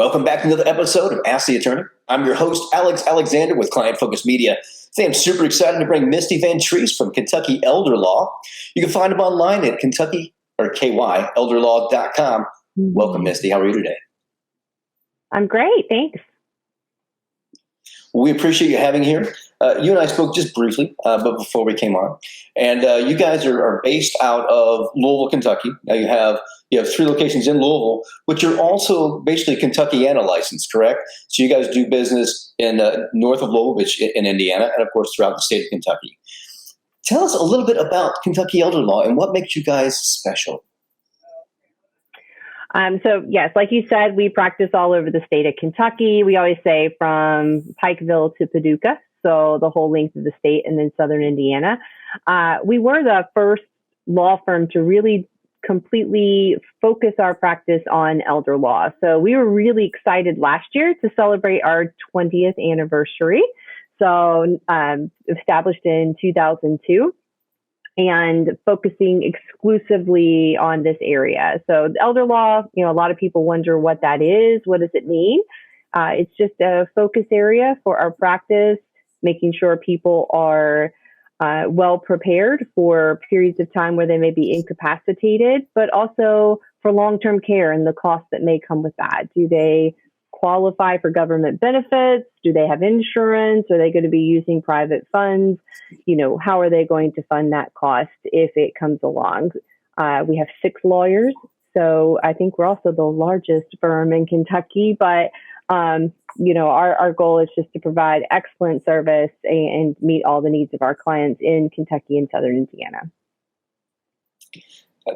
Welcome back to another episode of Ask the Attorney. I'm your host, Alex Alexander with Client Focus Media. Today I'm super excited to bring Misty Vantrease from Kentucky ElderLaw. You can find them online at KyElderLaw.com. Welcome, Misty. How are you today? I'm great. Thanks. We appreciate you having here. You and I spoke just briefly, but before we came on, and you guys are based out of Louisville, Kentucky. Now you have 3 locations in Louisville, but you're also basically Kentuckiana licensed, correct? So you guys do business in north of Louisville, which in Indiana, and of course throughout the state of Kentucky. Tell us a little bit about Kentucky ElderLaw and what makes you guys special. So yes, like you said, we practice all over the state of Kentucky. We always say from Pikeville to Paducah, so the whole length of the state, and then southern Indiana. We were the first law firm to really completely focus our practice on elder law. So we were really excited last year to celebrate our 20th anniversary. So established in 2002. And focusing exclusively on this area. So the elder law, a lot of people wonder what that is. What does it mean? It's just a focus area for our practice, making sure people are well prepared for periods of time where they may be incapacitated, but also for long-term care and the costs that may come with that. Do they qualify for government benefits? Do they have insurance? Are they going to be using private funds? How are they going to fund that cost if it comes along? We have 6 lawyers, so I think we're also the largest firm in Kentucky, but our goal is just to provide excellent service and meet all the needs of our clients in Kentucky and southern Indiana.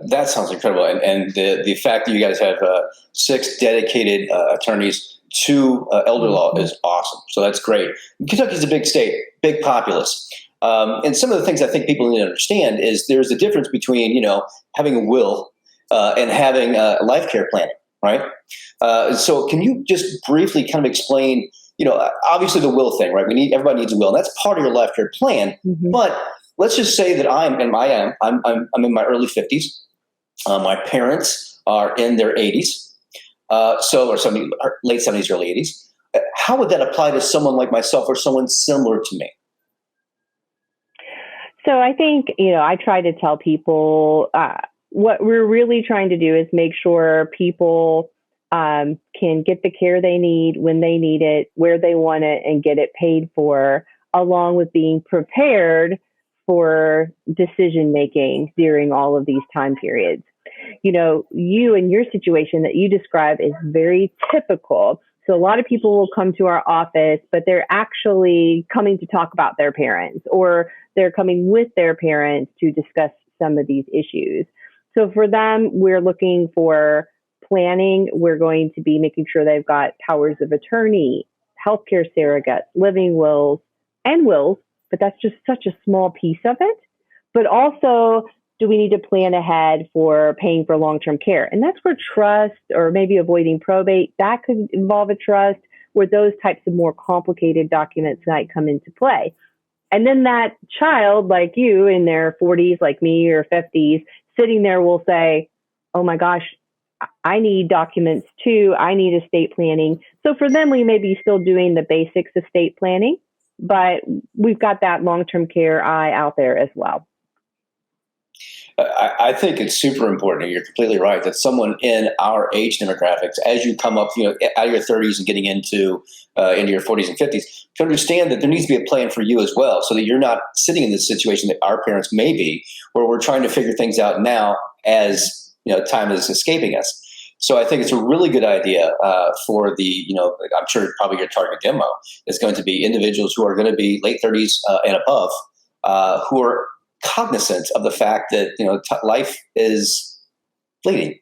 That sounds incredible. And the fact that you guys have 6 dedicated attorneys to elder law is awesome. So that's great. Kentucky's a big state, big populace. And some of the things I think people need to understand is there's a difference between, having a will and having life care planning, right? So can you just briefly kind of explain, obviously the will thing, right? Everybody needs a will, and that's part of your life care plan. Mm-hmm. But let's just say that I'm in my early 50s. My parents are in their 80s, or late 70s, early 80s. How would that apply to someone like myself or someone similar to me? So I think, I try to tell people what we're really trying to do is make sure people can get the care they need when they need it, where they want it, and get it paid for, along with being prepared for decision making during all of these time periods. You and your situation that you describe is very typical. So a lot of people will come to our office, but they're actually coming to talk about their parents, or they're coming with their parents to discuss some of these issues. So for them, we're looking for planning. We're going to be making sure they've got powers of attorney, healthcare surrogates, living wills, but that's just such a small piece of it. But also, do we need to plan ahead for paying for long-term care? And that's where trust, or maybe avoiding probate, that could involve a trust, where those types of more complicated documents might come into play. And then that child, like you, in their 40s, like me, or 50s, sitting there will say, oh my gosh, I need documents too. I need estate planning. So for them, we may be still doing the basics of estate planning, but we've got that long-term care eye out there as well. I think it's super important, and you're completely right, that someone in our age demographics, as you come up, out of your 30s and getting into your 40s and 50s, to understand that there needs to be a plan for you as well, so that you're not sitting in this situation that our parents may be, where we're trying to figure things out now as time is escaping us. So I think it's a really good idea for the, I'm sure probably your target demo is going to be individuals who are going to be late 30s and above, who are cognizant of the fact that life is fleeting.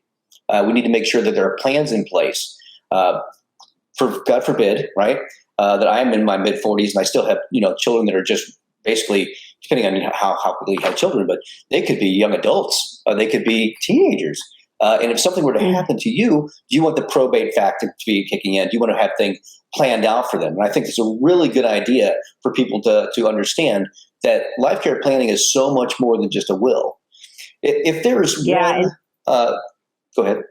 We need to make sure that there are plans in place for, God forbid, right, that I am in my mid 40s and I still have children that are just basically, depending on how quickly you have children, but they could be young adults, they could be teenagers. And if something were to happen to you, do you want the probate factor to be kicking in? Do you want to have things planned out for them? And I think it's a really good idea for people to understand that life care planning is so much more than just a will. If there's go ahead.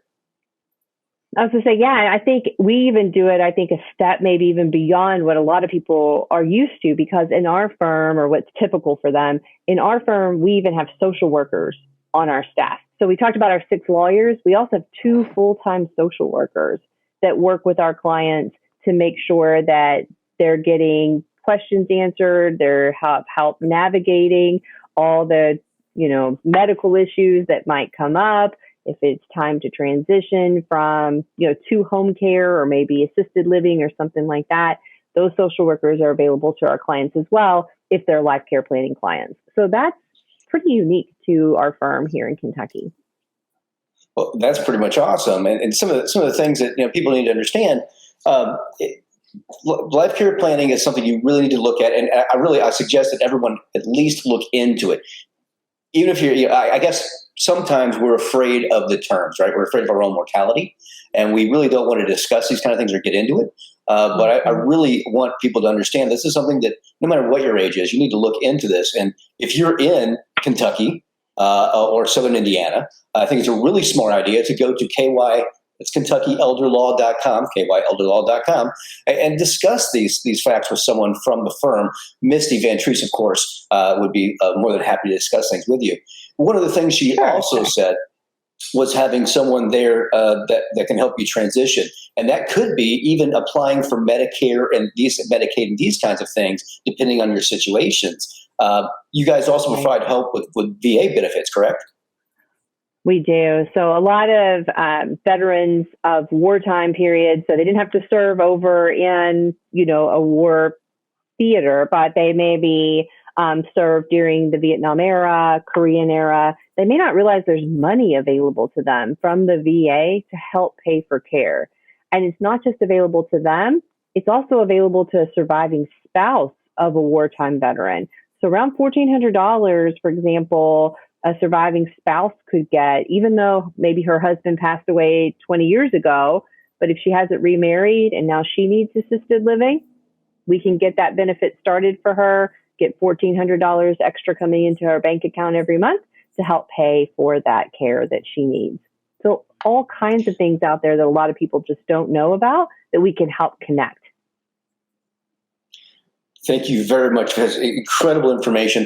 I was going to say, yeah, I think we even do it, I think, a step maybe even beyond what a lot of people are used to, because in our firm, or what's typical for them, in our firm, we even have social workers on our staff. So we talked about our 6 lawyers. We also have 2 full-time social workers that work with our clients to make sure that they're getting questions answered, they're help navigating all the, medical issues that might come up. If it's time to transition from, to home care or maybe assisted living or something like that, those social workers are available to our clients as well if they're life care planning clients. So that's pretty unique to our firm here in Kentucky. Well, that's pretty much awesome. And some of the things that people need to understand. Life care planning is something you really need to look at, and I suggest that everyone at least look into it. Even if I guess sometimes we're afraid of the terms, right? We're afraid of our own mortality, and we really don't want to discuss these kind of things or get into it. But I really want people to understand this is something that no matter what your age is, you need to look into this. And if you're in Kentucky or Southern Indiana, I think it's a really smart idea to go to it's KentuckyElderLaw.com, KYElderLaw.com, and discuss these facts with someone from the firm. Misty Vantrease, of course, would be more than happy to discuss things with you. One of the things she also said was having someone there that can help you transition. And that could be even applying for Medicare and Medicaid and these kinds of things, depending on your situations. You guys also provide help with VA benefits, correct? We do. So a lot of veterans of wartime periods, so they didn't have to serve over in, a war theater, but they maybe served during the Vietnam era, Korean era. They may not realize there's money available to them from the VA to help pay for care. And it's not just available to them, it's also available to a surviving spouse of a wartime veteran. So around $1,400, for example, a surviving spouse could get, even though maybe her husband passed away 20 years ago, but if she hasn't remarried and now she needs assisted living, we can get that benefit started for her, get $1,400 extra coming into her bank account every month to help pay for that care that she needs. So all kinds of things out there that a lot of people just don't know about that we can help connect. Thank you very much for this incredible information.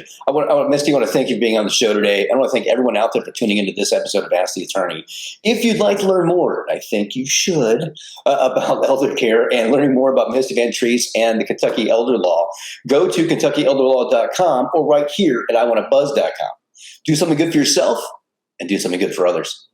Misty, I want to thank you for being on the show today. I want to thank everyone out there for tuning into this episode of Ask the Attorney. If you'd like to learn more, I think you should, about elder care and learning more about Misty Vantrease and the Kentucky Elder Law, go to KentuckyElderLaw.com or right here at IWantToBuzz.com. Do something good for yourself and do something good for others.